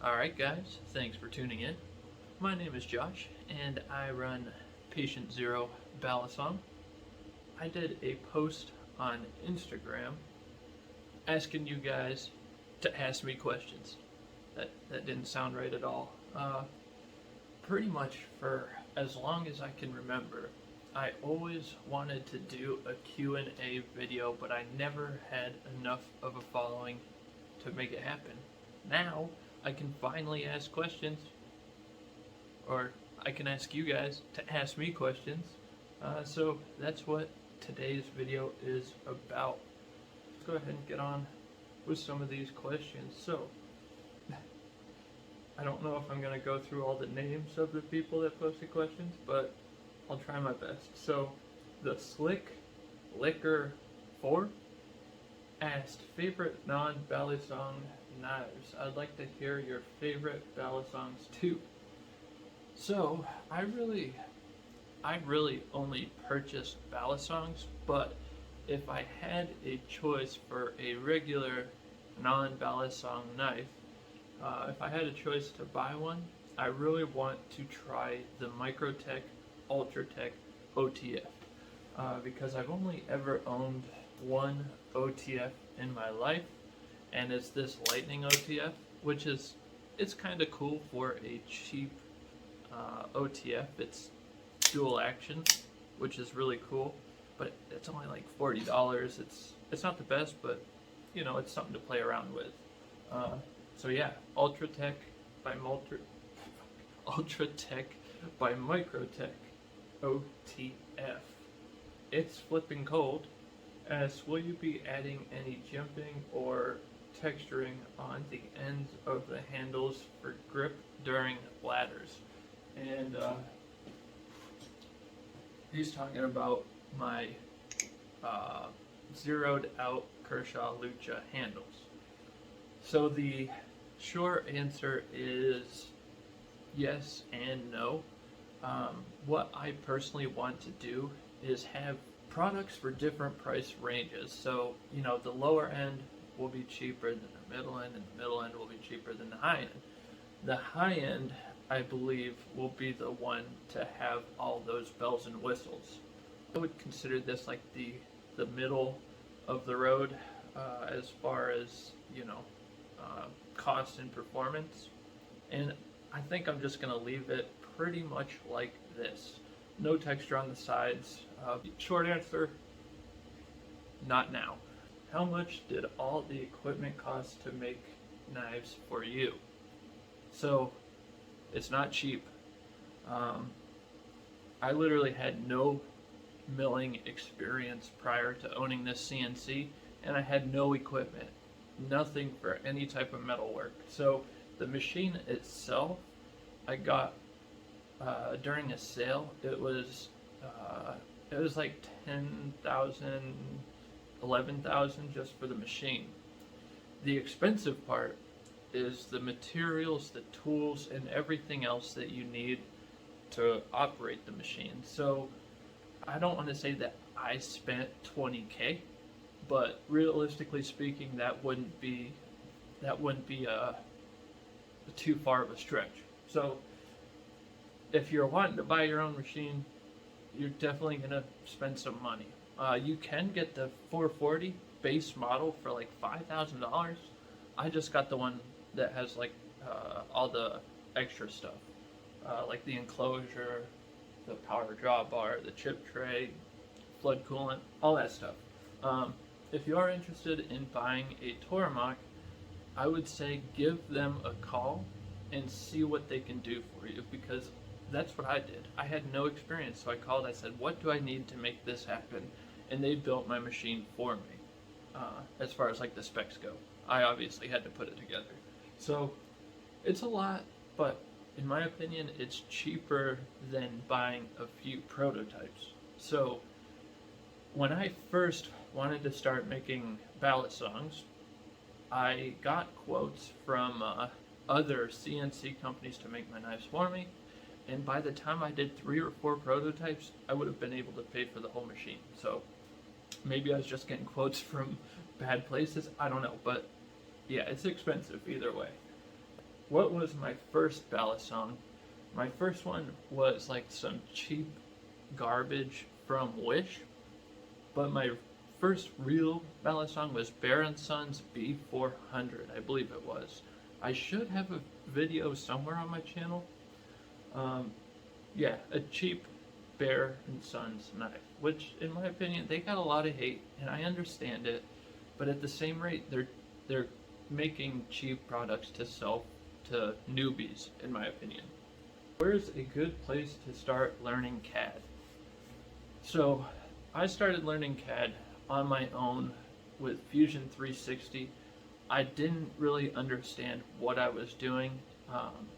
Alright guys, thanks for tuning in. My name is Josh and I run Patient Zero Balisong. I did a post on Instagram asking you guys to ask me questions. That didn't sound right at all. Pretty much for as long as I can remember, I always wanted to do a Q&A video, but I never had enough of a following to make it happen. Now, I can finally ask questions, or I can ask you guys to ask me questions. So that's what today's video is about. Let's go ahead and get on with some of these questions. So, I don't know if I'm going to go through all the names of the people that posted questions, but I'll try my best. So, the Slick Liquor 4 asked, favorite non-Balisong knives. I'd like to hear your favorite Balisongs too. So, I really only purchased Balisongs, but if I had a choice for a regular non-Balisong knife, if I had a choice to buy one, I really want to try the Microtech Ultratech OTF, because I've only ever owned one OTF in my life, and it's this Lightning OTF, which it's kind of cool for a cheap OTF. It's dual action, which is really cool, but it's only like $40. It's not the best, but you know, it's something to play around with. So yeah, Ultratech by Microtech OTF. It's flipping cold. Will you be adding any jimping or texturing on the ends of the handles for grip during ladders? And he's talking about my zeroed out Kershaw Lucha handles. So the short answer is yes and no. What I personally want to do is have products for different price ranges. So, you know, the lower end will be cheaper than the middle end, and the middle end will be cheaper than the high end. The high end, I believe, will be the one to have all those bells and whistles. I would consider this like the middle of the road as far as, you know, cost and performance. And I think I'm just going to leave it pretty much like this. No texture on the sides. Short answer, not now. How much did all the equipment cost to make knives for you? So, it's not cheap. I literally had no milling experience prior to owning this CNC, and I had no equipment. Nothing for any type of metal work. So, the machine itself, I got during a sale. It was like 10,000, 11,000 just for the machine. The expensive part is the materials, the tools, and everything else that you need to operate the machine. So I don't want to say that I spent 20K, but realistically speaking, that wouldn't be too far of a stretch. So if you're wanting to buy your own machine, you're definitely going to spend some money. You can get the 440 base model for like $5,000. I just got the one that has like all the extra stuff, like the enclosure, the power drawbar, the chip tray, flood coolant, all that stuff. If you are interested in buying a Tormach, I would say give them a call and see what they can do for you, because that's what I did. I had no experience, so I called. I said, what do I need to make this happen? And they built my machine for me. As far as like the specs go, I obviously had to put it together. So it's a lot, but in my opinion, it's cheaper than buying a few prototypes. So when I first wanted to start making Balisongs, I got quotes from other CNC companies to make my knives for me, and by the time I did 3 or 4 prototypes, I would have been able to pay for the whole machine. So maybe I was just getting quotes from bad places, I don't know, but yeah, it's expensive either way. what was my first Balisong? My first one was like some cheap garbage from Wish, but my first real Balisong was Bear & Sons B400, I believe it was. I should have a video somewhere on my channel. Yeah, a cheap Bear & Sons knife, which in my opinion, they got a lot of hate, and I understand it, but at the same rate, they're making cheap products to sell to newbies, in my opinion. Where's a good place to start learning CAD? So, I started learning CAD on my own with Fusion 360. I didn't really understand what I was doing,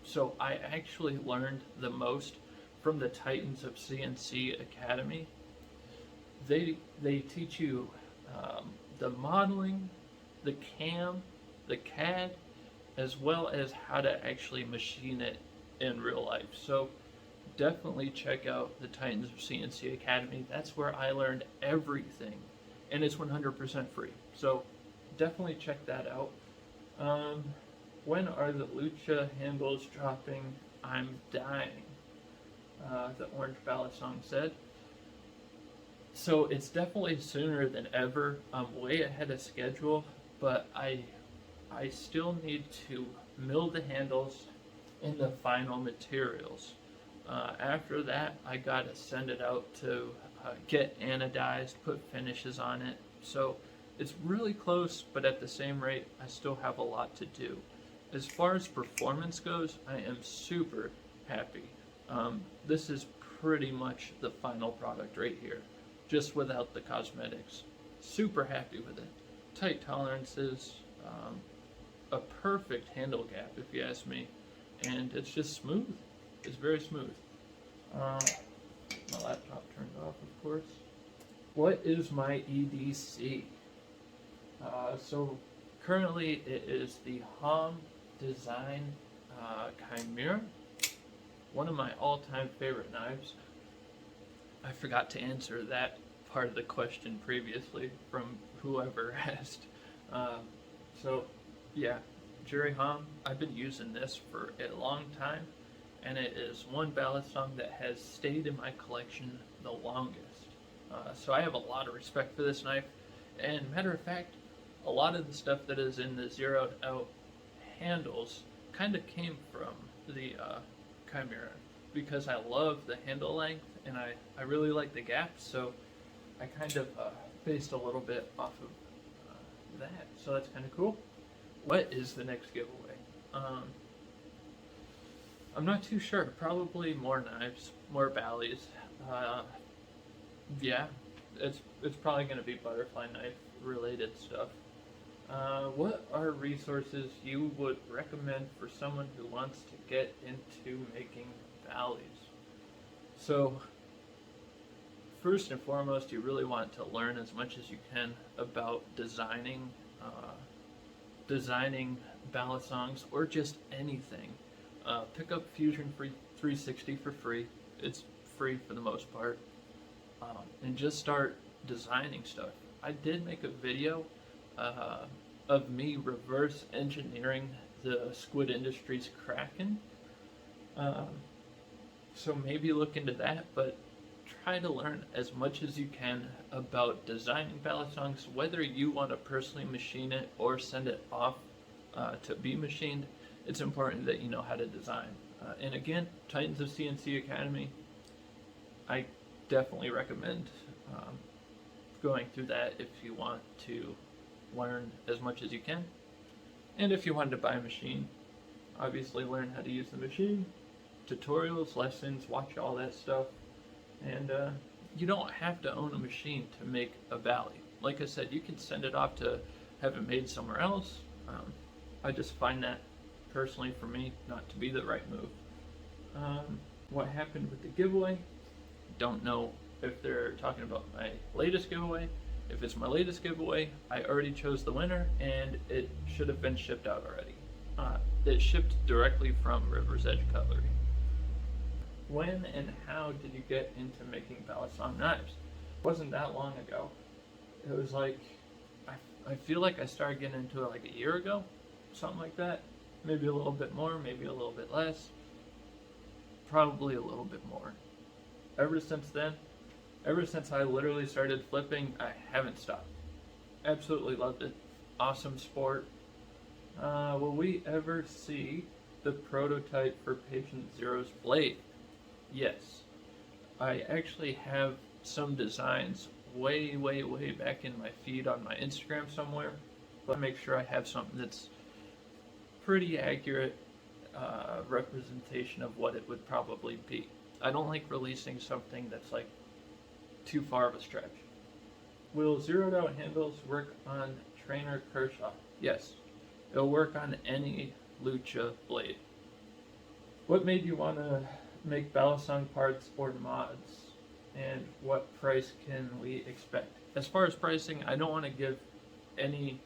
so I actually learned the most from the Titans of CNC Academy. They teach you the modeling, the CAM, the CAD, as well as how to actually machine it in real life. So definitely check out the Titans of CNC Academy. That's where I learned everything, and it's 100% free. So definitely check that out. When are the Lucha handles dropping? I'm dying. The Orange Balisong said. So it's definitely sooner than ever. I'm way ahead of schedule, but I still need to mill the handles in the final materials. After that, I gotta send it out to get anodized, put finishes on it. So it's really close, but at the same rate, I still have a lot to do. As far as performance goes, I am super happy. This is pretty much the final product right here, just without the cosmetics. Super happy with it. Tight tolerances, a perfect handle gap if you ask me, and it's just smooth. It's very smooth. My laptop turned off, of course. What is my EDC? So currently it is the Hom Design Chimera, one of my all-time favorite knives. I forgot to answer that part of the question previously from whoever asked. So yeah, Jerry Hom, I've been using this for a long time, and it is one Balisong that has stayed in my collection the longest. So I have a lot of respect for this knife, and matter of fact, a lot of the stuff that is in the zeroed out handles kind of came from the Chimera, because I love the handle length and I really like the gaps, so I kind of based a little bit off of that, so that's kind of cool. What is the next giveaway? I'm not too sure. Probably more knives, more Ballies. Yeah, it's probably going to be butterfly knife related stuff. What are resources you would recommend for someone who wants to get into making Ballies? So, first and foremost, you really want to learn as much as you can about designing Balisongs, or just anything. Pick up Fusion 360 for free. It's free for the most part. And just start designing stuff. I did make a video of me reverse engineering the Squid Industries Kraken. So maybe look into that, but try to learn as much as you can about designing Balisongs, whether you want to personally machine it or send it off to be machined. It's important that you know how to design. And again, Titans of CNC Academy, I definitely recommend going through that if you want to learn as much as you can. And if you wanted to buy a machine, obviously learn how to use the machine, tutorials, lessons, watch all that stuff. And you don't have to own a machine to make a Bally. Like I said, you can send it off to have it made somewhere else. I just find that, personally for me, not to be the right move. What happened with the giveaway? Don't know if they're talking about my latest giveaway. If it's my latest giveaway, I already chose the winner, and it should have been shipped out already. It shipped directly from River's Edge Cutlery. When and how did you get into making Balisong knives? It wasn't that long ago. It was like, I feel like I started getting into it like a year ago, something like that. maybe a little bit more, maybe a little bit less, probably a little bit more. Ever since then, ever since I literally started flipping, I haven't stopped. Absolutely loved it. Awesome sport. Will we ever see the prototype for Patient Zero's blade? Yes. I actually have some designs way back in my feed on my Instagram somewhere. But make sure I have something that's pretty accurate representation of what it would probably be. I don't like releasing something that's like too far of a stretch. Will zeroed out handles work on Trainer Kershaw? Yes. It'll work on any Lucha blade. What made you want to make Balisong parts or mods? And what price can we expect? As far as pricing, I don't want to give any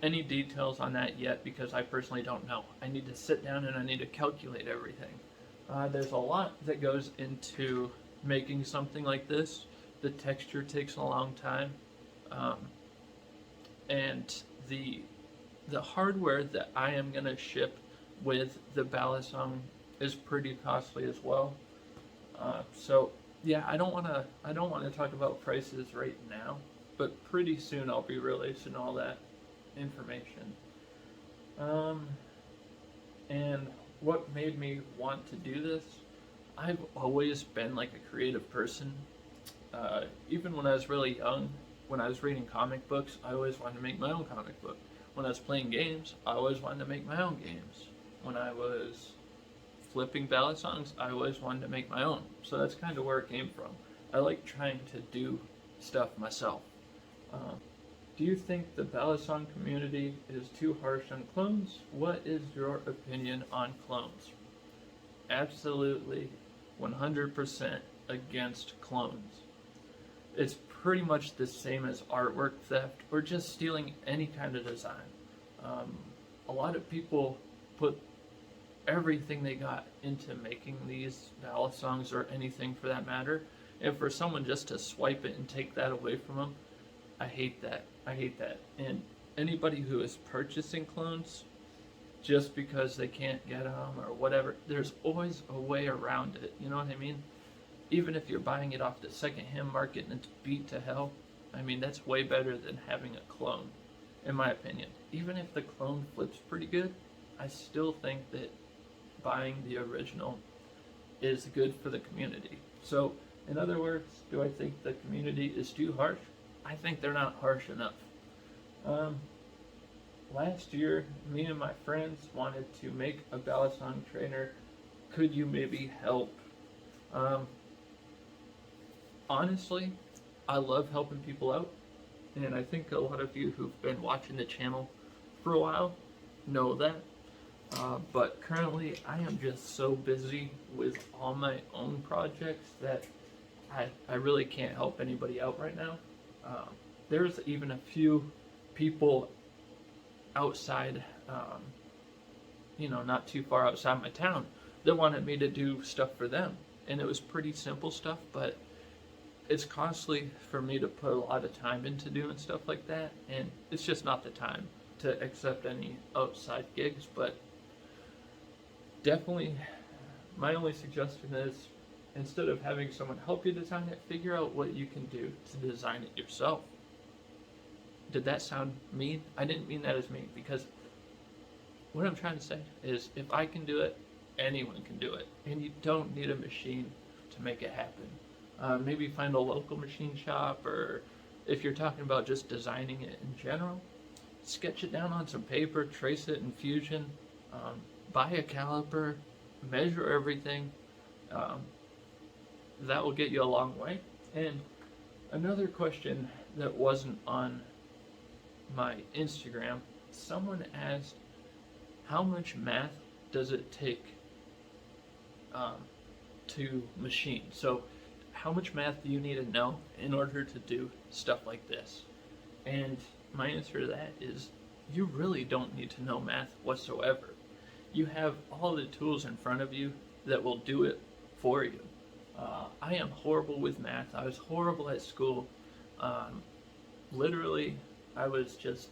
details on that yet because I personally don't know. I need to sit down and I need to calculate everything. There's a lot that goes into making something like this. The texture takes a long time, and the hardware that I am gonna ship with the Balisong is pretty costly as well. So yeah, I don't want to talk about prices right now, but pretty soon I'll be releasing all that information. And what made me want to do this? I've always been like a creative person. Even when I was really young, when I was reading comic books, I always wanted to make my own comic book. When I was playing games, I always wanted to make my own games. When I was flipping Balisongs, I always wanted to make my own. So that's kind of where it came from. I like trying to do stuff myself. Do you think the Balisong community is too harsh on clones? What is your opinion on clones? Absolutely 100% against clones. It's pretty much the same as artwork theft or just stealing any kind of design. A lot of people put everything they got into making these Balisongs or anything for that matter, and for someone just to swipe it and take that away from them, I hate that. I hate that. And anybody who is purchasing clones just because they can't get them or whatever, there's always a way around it. You know what I mean? Even if you're buying it off the secondhand market and it's beat to hell, I mean, that's way better than having a clone, in my opinion. Even if the clone flips pretty good, I still think that buying the original is good for the community. So, in other words, do I think the community is too harsh? I think they're not harsh enough. Last year, me and my friends wanted to make a Balisong trainer. Could you maybe help? Honestly, I love helping people out, and I think a lot of you who've been watching the channel for a while know that. But currently, I am just so busy with all my own projects that I really can't help anybody out right now. There's even a few people outside, not too far outside my town, that wanted me to do stuff for them. And it was pretty simple stuff, but it's costly for me to put a lot of time into doing stuff like that, and it's just not the time to accept any outside gigs. But definitely, my only suggestion is, instead of having someone help you design it, figure out what you can do to design it yourself. Did that sound mean? I didn't mean that as mean, because what I'm trying to say is, if I can do it, anyone can do it. And you don't need a machine to make it happen. Maybe find a local machine shop, or if you're talking about just designing it in general, sketch it down on some paper, trace it in Fusion, buy a caliper, measure everything. That will get you a long way. And another question that wasn't on my Instagram, someone asked, how much math does it take to machine? So how much math do you need to know in order to do stuff like this? And my answer to that is, you really don't need to know math whatsoever. You have all the tools in front of you that will do it for you. I am horrible with math. I was horrible at school. Literally, I was just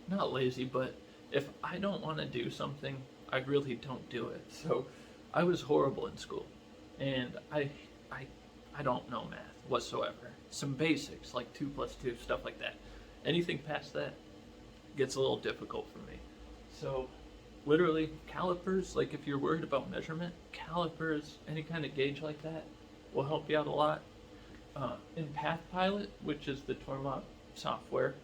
not lazy, but If I don't want to do something, I really don't do it. So I was horrible in school, and I don't know math whatsoever. Some basics like 2 plus 2, stuff like that. Anything past that gets a little difficult for me. So literally calipers, like if you're worried about measurement, calipers, any kind of gauge like that will help you out a lot. In PathPilot, which is the Tormont software,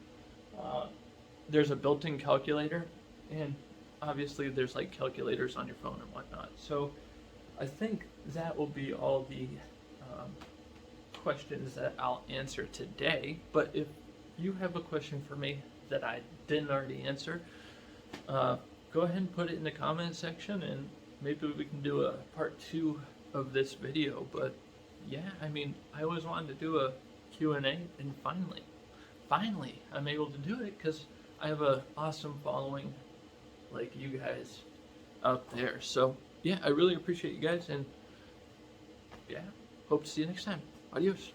there's a built-in calculator, and obviously there's like calculators on your phone and whatnot. So I think that will be all the questions that I'll answer today. But if you have a question for me that I didn't already answer, go ahead and put it in the comment section, and maybe we can do a part 2 of this video. But yeah, I mean, I always wanted to do a Q&A, and finally I'm able to do it because I have an awesome following like you guys out there. So yeah, I really appreciate you guys, and yeah, hope to see you next time. Adios.